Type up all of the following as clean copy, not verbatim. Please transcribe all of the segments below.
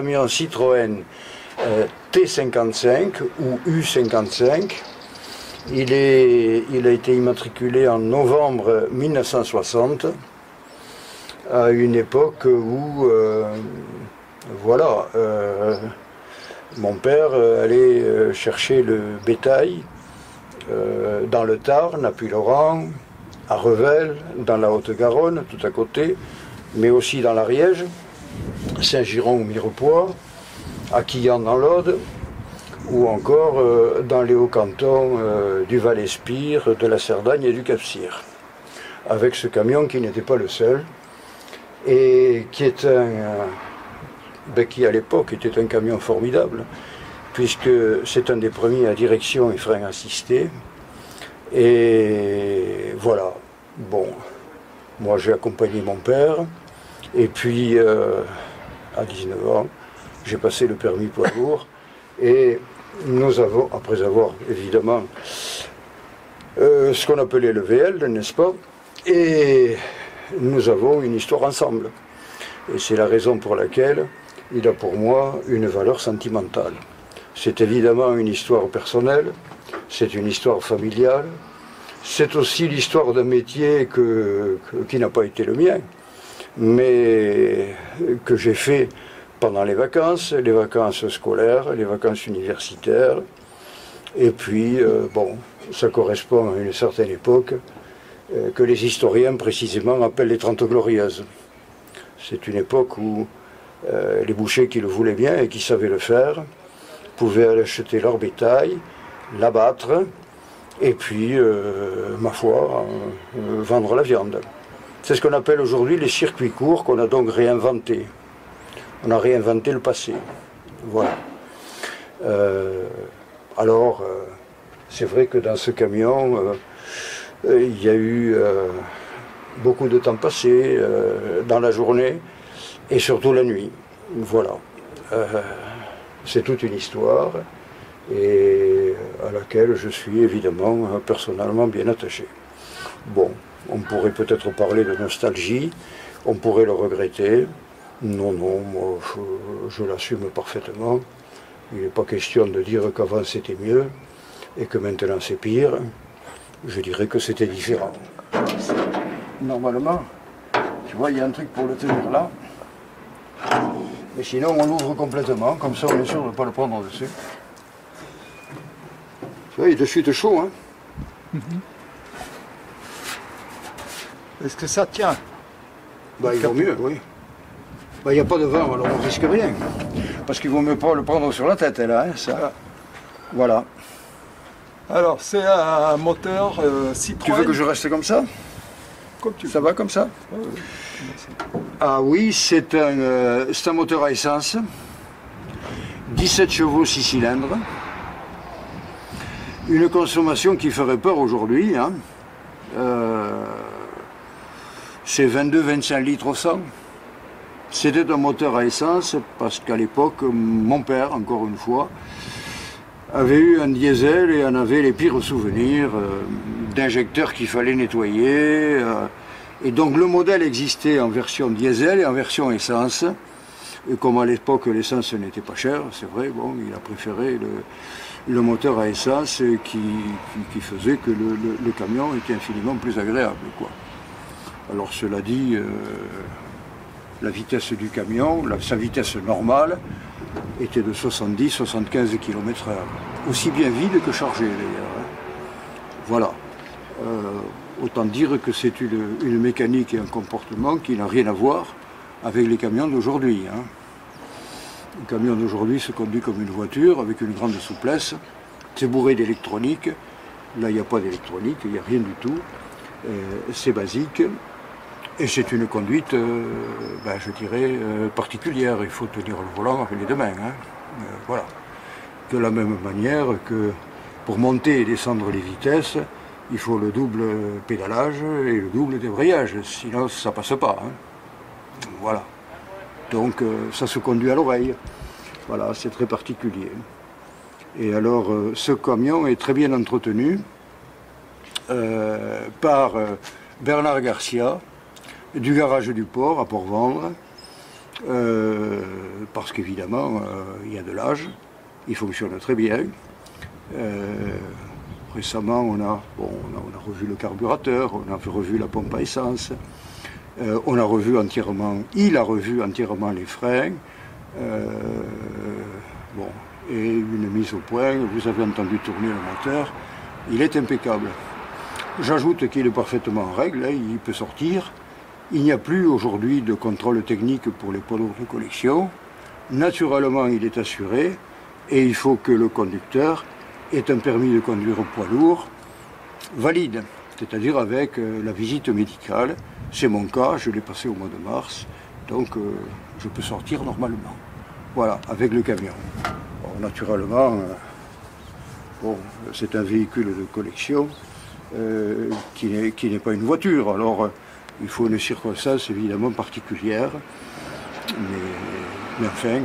camion Citroën T55 ou U55. Il a été immatriculé en novembre 1960, à une époque où, voilà, mon père allait chercher le bétail dans le Tarn, à Puylaurens, à Revel, dans la Haute-Garonne, tout à côté, mais aussi dans l'Ariège, Saint-Giron ou Mirepoix, à Quillan dans l'Aude, ou encore dans les hauts cantons du Val-Espire, de la Cerdagne et du Cap-Cyr. Avec ce camion qui n'était pas le seul, et qui est qui à l'époque était un camion formidable, puisque c'est un des premiers à direction et frein assisté. Et voilà, bon, moi j'ai accompagné mon père, et puis à 19 ans, j'ai passé le permis poids lourd, et nous avons, après avoir évidemment ce qu'on appelait le VL, n'est-ce pas, et nous avons une histoire ensemble. Et c'est la raison pour laquelle il a pour moi une valeur sentimentale. C'est évidemment une histoire personnelle, c'est une histoire familiale, c'est aussi l'histoire d'un métier qui n'a pas été le mien, mais que j'ai fait pendant les vacances scolaires, les vacances universitaires, et puis, bon, ça correspond à une certaine époque que les historiens précisément appellent les 30 Glorieuses. C'est une époque où les bouchers qui le voulaient bien et qui savaient le faire pouvaient aller acheter leur bétail, l'abattre, et puis, ma foi, vendre la viande. C'est ce qu'on appelle aujourd'hui les circuits courts qu'on a donc réinventés. On a réinventé le passé. Voilà. Alors, c'est vrai que dans ce camion, il y a eu beaucoup de temps passé dans la journée et surtout la nuit. Voilà. C'est toute une histoire et à laquelle je suis évidemment personnellement bien attaché. Bon, on pourrait peut-être parler de nostalgie, on pourrait le regretter. Non, non, moi je l'assume parfaitement. Il n'est pas question de dire qu'avant c'était mieux et que maintenant c'est pire. Je dirais que c'était différent. Normalement, tu vois, il y a un truc pour le tenir là. Mais sinon, on l'ouvre complètement, comme ça on est sûr de ne pas le prendre dessus. Tu vois, il est de chute chaud, hein. Est-ce que ça tient? Bah, il vaut mieux, oui. Bah, il n'y a pas de vent, alors on risque rien. Parce qu'il vaut mieux pas le prendre sur la tête, là, hein, ça. Voilà. Alors, c'est un moteur Citroën. Tu veux que je reste comme ça? Comme tu veux. Ça va comme ça? Ah oui, c'est un moteur à essence. 17 chevaux, 6 cylindres. Une consommation qui ferait peur aujourd'hui, hein. C'est 22-25 litres au 100. C'était un moteur à essence parce qu'à l'époque, mon père, encore une fois, avait eu un diesel et en avait les pires souvenirs d'injecteurs qu'il fallait nettoyer. Et donc le modèle existait en version diesel et en version essence. Et comme à l'époque l'essence n'était pas chère, c'est vrai, bon, il a préféré le moteur à essence qui faisait que le camion était infiniment plus agréable, quoi. Alors cela dit, la vitesse du camion, sa vitesse normale, était de 70-75 km/h. Aussi bien vide que chargé d'ailleurs. Hein. Voilà. Autant dire que c'est une mécanique et un comportement qui n'a rien à voir avec les camions d'aujourd'hui. Hein. Le camion d'aujourd'hui se conduit comme une voiture avec une grande souplesse. C'est bourré d'électronique. Là, il n'y a pas d'électronique, il n'y a rien du tout. C'est basique. Et c'est une conduite, je dirais, particulière. Il faut tenir le volant avec les deux mains. Hein. Voilà. De la même manière que pour monter et descendre les vitesses, il faut le double pédalage et le double débrayage. Sinon, ça ne passe pas. Hein. Voilà. Donc, ça se conduit à l'oreille. Voilà, c'est très particulier. Et alors, ce camion est très bien entretenu par Bernard Garcia, du garage du port à Port-Vendre, parce qu'évidemment, il y a de l'âge, il fonctionne très bien. Récemment, on a revu le carburateur, on a revu la pompe à essence, on a revu entièrement, il a revu entièrement les freins, bon, et une mise au point, vous avez entendu tourner le moteur, il est impeccable. J'ajoute qu'il est parfaitement en règle, hein, il peut sortir. Il n'y a plus aujourd'hui de contrôle technique pour les poids lourds de collection. Naturellement, il est assuré et il faut que le conducteur ait un permis de conduire au poids lourd valide, c'est-à-dire avec la visite médicale. C'est mon cas, je l'ai passé au mois de mars, donc je peux sortir normalement. Voilà, avec le camion. Bon, naturellement, bon, c'est un véhicule de collection qui n'est pas une voiture. Alors, il faut une circonstance évidemment particulière, mais enfin,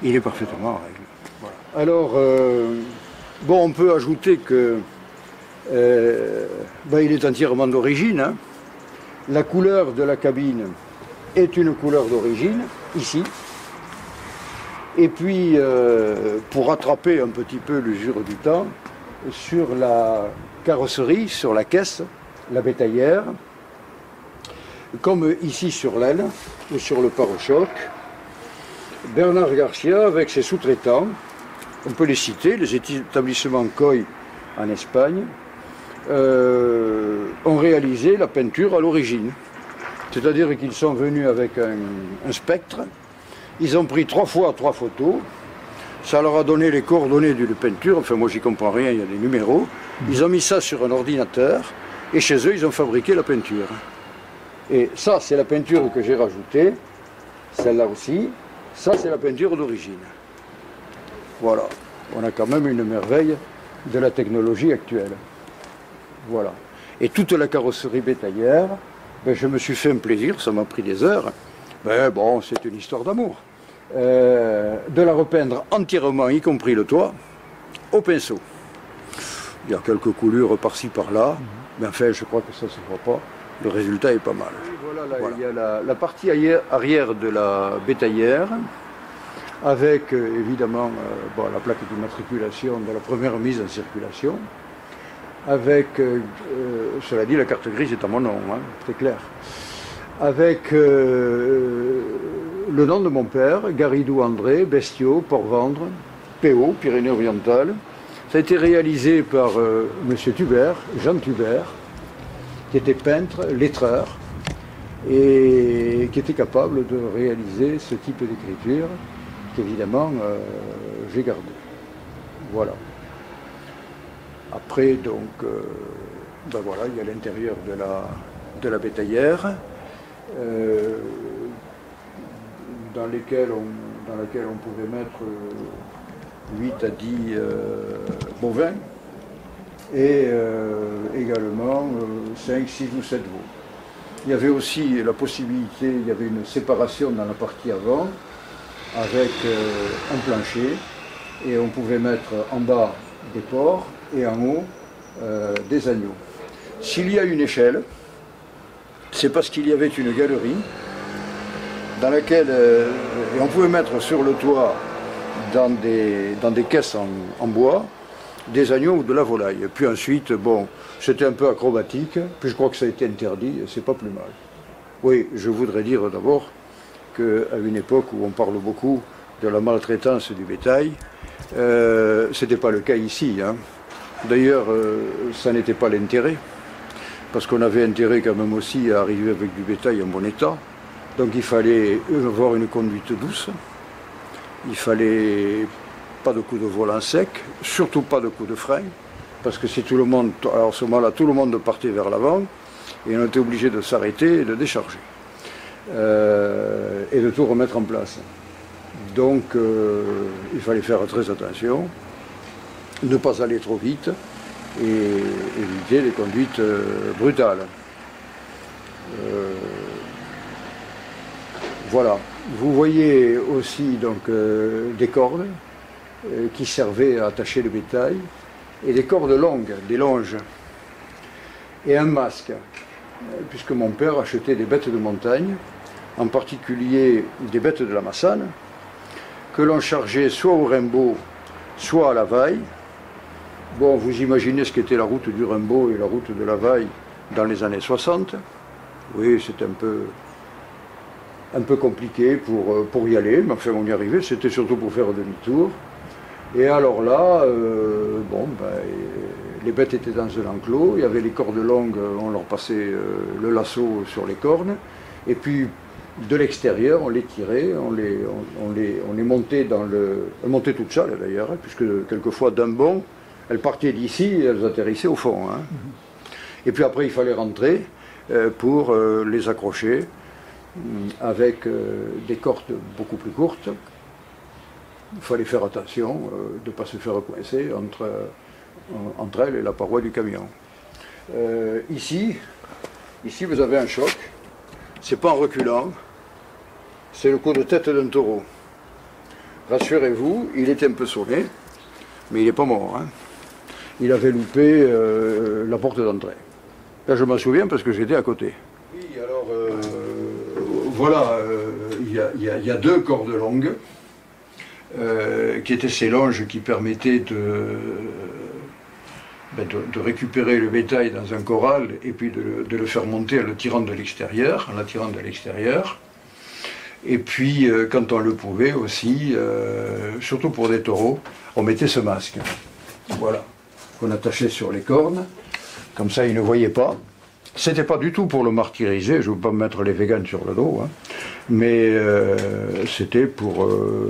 il est parfaitement en règle. Voilà. Alors, bon, on peut ajouter que il est entièrement d'origine. Hein. La couleur de la cabine est une couleur d'origine, ici. Et puis, pour rattraper un petit peu l'usure du temps, sur la carrosserie, sur la caisse, la bétaillère, comme ici sur l'aile ou sur le pare-choc, Bernard Garcia, avec ses sous-traitants, on peut les citer, les établissements COI en Espagne, ont réalisé la peinture à l'origine. C'est-à-dire qu'ils sont venus avec un spectre, ils ont pris 3 fois 3 photos, ça leur a donné les coordonnées d'une peinture, enfin moi j'y comprends rien, il y a des numéros, ils ont mis ça sur un ordinateur, et chez eux ils ont fabriqué la peinture. Et ça, c'est la peinture que j'ai rajoutée, celle-là aussi. Ça, c'est la peinture d'origine. Voilà. On a quand même une merveille de la technologie actuelle. Voilà. Et toute la carrosserie bétaillère, je me suis fait un plaisir, ça m'a pris des heures. Mais bon, c'est une histoire d'amour. De la repeindre entièrement, y compris le toit, au pinceau. Il y a quelques coulures par-ci, par-là, mais enfin, je crois que ça ne se voit pas. Le résultat est pas mal. Voilà, là, voilà. Il y a la partie arrière de la bétaillère, avec évidemment la plaque d'immatriculation de la première mise en circulation, avec, cela dit, la carte grise est à mon nom, hein, c'est clair, avec le nom de mon père, Garidou André, Bestiaux, Port-Vendre, PO, Pyrénées-Orientales. Ça a été réalisé par M. Tubert, Jean Tubert, qui était peintre, lettreur, et qui était capable de réaliser ce type d'écriture, qu'évidemment j'ai gardé. Voilà. Après, donc, voilà, il y a l'intérieur de la bétaillère, dans laquelle on pouvait mettre 8 à 10 bovins, et également 5, 6 ou 7 veaux. Il y avait aussi la possibilité, il y avait une séparation dans la partie avant, avec un plancher, et on pouvait mettre en bas des porcs et en haut des agneaux. S'il y a une échelle, c'est parce qu'il y avait une galerie dans laquelle et on pouvait mettre sur le toit dans des caisses en bois des agneaux ou de la volaille. Et puis ensuite, bon, c'était un peu acrobatique, puis je crois que ça a été interdit, et c'est pas plus mal. Oui, je voudrais dire d'abord qu'à une époque où on parle beaucoup de la maltraitance du bétail, c'était pas le cas ici. Hein. D'ailleurs, ça n'était pas l'intérêt, parce qu'on avait intérêt quand même aussi à arriver avec du bétail en bon état. Donc il fallait avoir une conduite douce, il fallait pas de coups de volant sec, surtout pas de coups de frein, parce que si tout le monde, alors à ce moment-là, tout le monde partait vers l'avant, et on était obligé de s'arrêter et de décharger, et de tout remettre en place. Donc il fallait faire très attention, ne pas aller trop vite, et éviter les conduites brutales. Voilà. Vous voyez aussi donc des cordes qui servaient à attacher le bétail, et des cordes longues, des longes, et un masque, puisque mon père achetait des bêtes de montagne en particulier des bêtes de la Massane, que l'on chargeait soit au Rimbaud, soit à la Vaille. Bon, vous imaginez ce qu'était la route du Rimbaud et la route de la Vaille dans les années 60. Oui, c'était un peu compliqué pour y aller, mais enfin on y arrivait, c'était surtout pour faire demi-tour. Et alors là, les bêtes étaient dans un enclos, il y avait les cordes longues, on leur passait le lasso sur les cornes, et puis de l'extérieur, on les tirait, on les montait elles montaient toutes seules d'ailleurs, hein, puisque quelquefois d'un bond, elles partaient d'ici et elles atterrissaient au fond. Hein. Et puis après, il fallait rentrer pour les accrocher avec des cordes beaucoup plus courtes. Il fallait faire attention de ne pas se faire coincer entre elles et la paroi du camion. Ici, vous avez un choc. C'est pas en reculant, c'est le coup de tête d'un taureau. Rassurez-vous, il était un peu sonné, mais il n'est pas mort. Hein. Il avait loupé la porte d'entrée. Là, je m'en souviens parce que j'étais à côté. Oui, alors, voilà, il y a deux cordes longues qui étaient ces longes qui permettaient de récupérer le bétail dans un corral et puis de le faire monter en l'attirant de l'extérieur, Et puis, quand on le pouvait aussi, surtout pour des taureaux, on mettait ce masque. Voilà, qu'on attachait sur les cornes, comme ça ils ne voyaient pas. C'était pas du tout pour le martyriser, je ne veux pas me mettre les véganes sur le dos, hein, mais c'était pour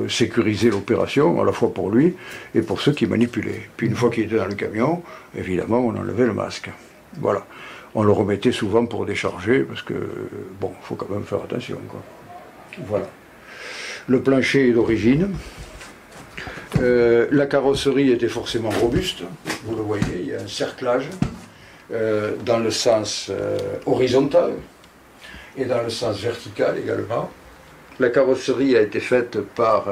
sécuriser l'opération, à la fois pour lui et pour ceux qui manipulaient. Puis une fois qu'il était dans le camion, évidemment, on enlevait le masque. Voilà. On le remettait souvent pour décharger, parce que, bon, il faut quand même faire attention, quoi. Voilà. Le plancher est d'origine. La carrosserie était forcément robuste, vous le voyez, il y a un cerclage. Dans le sens horizontal et dans le sens vertical également. La carrosserie a été faite par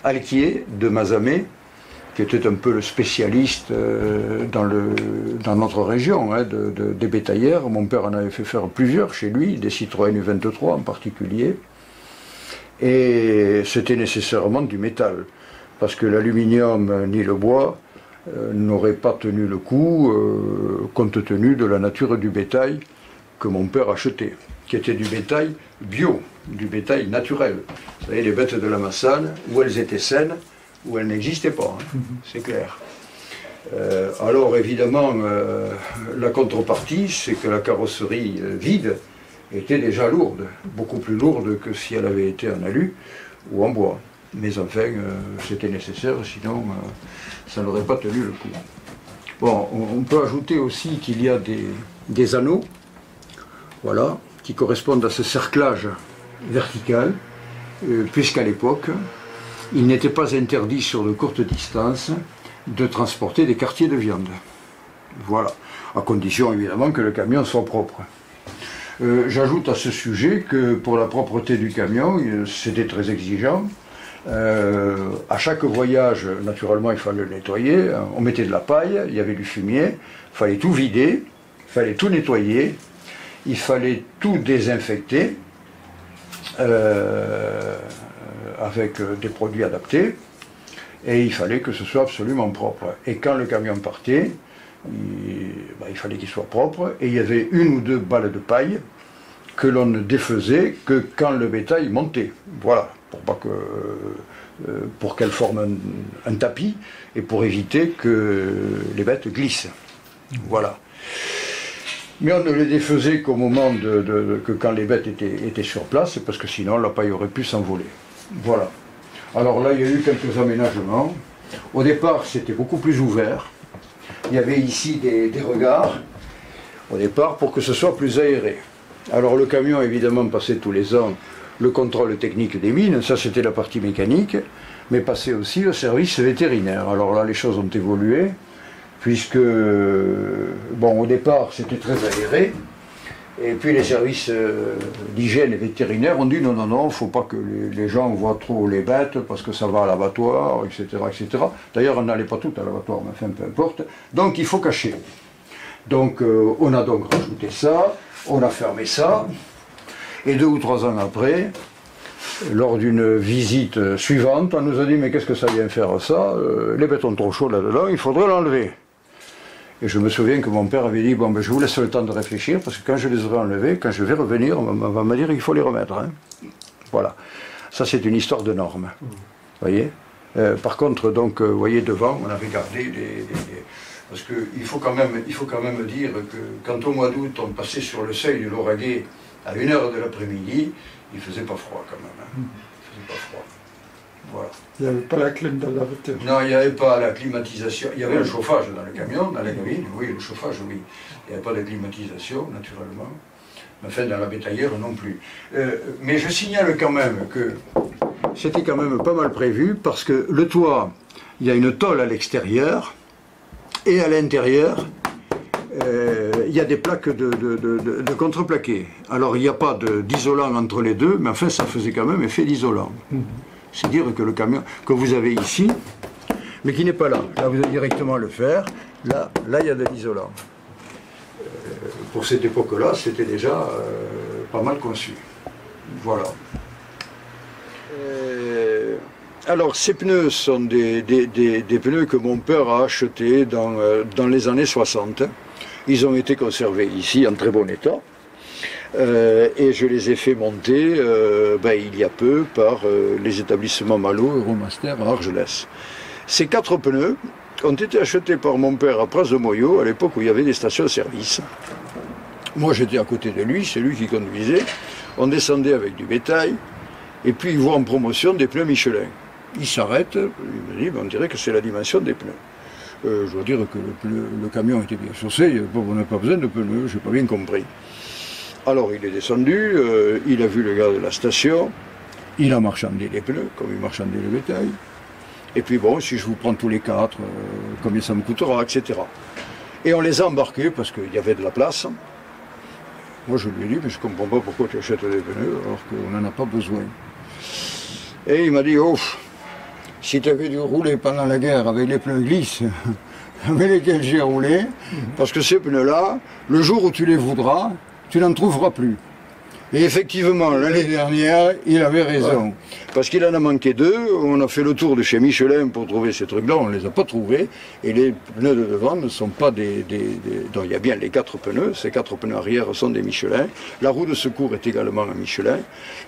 Alquier de Mazamet, qui était un peu le spécialiste dans notre région hein, des bétaillères. Mon père en avait fait faire plusieurs chez lui, des Citroën U23 en particulier. Et c'était nécessairement du métal, parce que l'aluminium ni le bois n'aurait pas tenu le coup compte tenu de la nature du bétail que mon père achetait, qui était du bétail bio, du bétail naturel. Vous savez, les bêtes de la Massane, où elles étaient saines, où elles n'existaient pas, hein, c'est clair. Alors évidemment, la contrepartie, c'est que la carrosserie vide était déjà lourde, beaucoup plus lourde que si elle avait été en alu ou en bois. Mais enfin, c'était nécessaire, sinon ça n'aurait pas tenu le coup. Bon, on peut ajouter aussi qu'il y a des anneaux, voilà, qui correspondent à ce cerclage vertical, puisqu'à l'époque, il n'était pas interdit sur de courtes distances de transporter des quartiers de viande. Voilà, à condition évidemment que le camion soit propre. J'ajoute à ce sujet que pour la propreté du camion, c'était très exigeant. À chaque voyage, naturellement, il fallait le nettoyer. On mettait de la paille, il y avait du fumier, il fallait tout vider, il fallait tout nettoyer, il fallait tout désinfecter avec des produits adaptés, et il fallait que ce soit absolument propre. Et quand le camion partait, il fallait qu'il soit propre, et il y avait une ou deux balles de paille que l'on ne défaisait que quand le bétail montait. Voilà, pour qu'elle forme un tapis et pour éviter que les bêtes glissent. Voilà. Mais on ne les défaisait qu'au moment que quand les bêtes étaient sur place, parce que sinon la paille aurait pu s'envoler. Voilà. Alors là, il y a eu quelques aménagements. Au départ, c'était beaucoup plus ouvert. Il y avait ici des regards, au départ, pour que ce soit plus aéré. Alors le camion, évidemment, passait tous les ans le contrôle technique des mines, ça c'était la partie mécanique, mais passait aussi le service vétérinaire. Alors là, les choses ont évolué, puisque, bon, au départ, c'était très aéré, et puis les services d'hygiène et vétérinaires ont dit non, non, non, il ne faut pas que les gens voient trop les bêtes, parce que ça va à l'abattoir, etc., etc. D'ailleurs, on n'allait pas tout à l'abattoir, mais enfin, peu importe. Donc, il faut cacher. Donc, on a donc rajouté ça, on a fermé ça. Et 2 ou 3 ans après, lors d'une visite suivante, on nous a dit mais qu'est-ce que ça vient faire ça, les bétons trop chauds là-dedans, il faudrait l'enlever. Et je me souviens que mon père avait dit bon ben je vous laisse le temps de réfléchir parce que quand je les aurai enlevés, quand je vais revenir, on va me dire qu'il faut les remettre. Hein. Voilà. Ça c'est une histoire de normes. Vous voyez. Par contre donc vous voyez devant on avait gardé parce qu'il faut quand même dire que quand au mois d'août on passait sur le seuil de l'Auragais à 1h de l'après-midi, il faisait pas froid quand même. Hein. Il faisait pas froid. Voilà. Il n'y avait pas la clim dans la voiture. Non, il n'y avait pas la climatisation. Il y avait le chauffage dans le camion, dans la cabine. Oui, le chauffage, oui. Il n'y avait pas de climatisation, naturellement. Mais enfin, dans la bétaillère non plus. Mais je signale quand même que c'était quand même pas mal prévu parce que le toit, il y a une tôle à l'extérieur et à l'intérieur, il y a des plaques de contreplaqué. Alors il n'y a pas d'isolant entre les deux, mais enfin ça faisait quand même effet d'isolant. C'est dire que le camion que vous avez ici, mais qui n'est pas là. Là vous avez directement le fer, là il y a de l'isolant. Pour cette époque-là, c'était déjà pas mal conçu. Voilà. Alors ces pneus sont des pneus que mon père a achetés dans les années 60. Ils ont été conservés ici en très bon état. Et je les ai fait monter il y a peu par les établissements Malo et Euromaster à Argelès. Ces 4 pneus ont été achetés par mon père à Praz-de-Moyau à l'époque où il y avait des stations-service. Moi j'étais à côté de lui, c'est lui qui conduisait. On descendait avec du bétail et puis il voit en promotion des pneus Michelin. Il s'arrête, il me dit on dirait que c'est la dimension des pneus. Je dois dire que le camion était bien chaussé, on n'a pas besoin de pneus, je n'ai pas bien compris. Alors il est descendu, il a vu le gars de la station, il a marchandé les pneus, comme il marchandait le bétail. Et puis bon, si je vous prends tous les 4, combien ça me coûtera, etc. Et on les a embarqués parce qu'il y avait de la place. Moi je lui ai dit, mais je ne comprends pas pourquoi tu achètes des pneus alors qu'on n'en a pas besoin. Et il m'a dit, oh, si tu avais dû rouler pendant la guerre avec les pneus glisse, avec lesquels j'ai roulé, parce que ces pneus-là, le jour où tu les voudras, tu n'en trouveras plus. Et effectivement, l'année dernière, il avait raison. Ouais. Parce qu'il en a manqué 2, on a fait le tour de chez Michelin pour trouver ces trucs-là, on ne les a pas trouvés, et les pneus de devant ne sont pas donc il y a bien les 4 pneus, ces 4 pneus arrière sont des Michelin, la roue de secours est également un Michelin,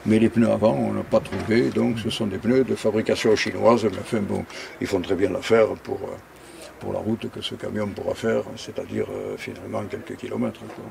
mais les pneus avant, on n'a pas trouvé, donc ce sont des pneus de fabrication chinoise, mais enfin bon, ils font très bien l'affaire pour la route que ce camion pourra faire, c'est-à-dire finalement quelques kilomètres. Quoi.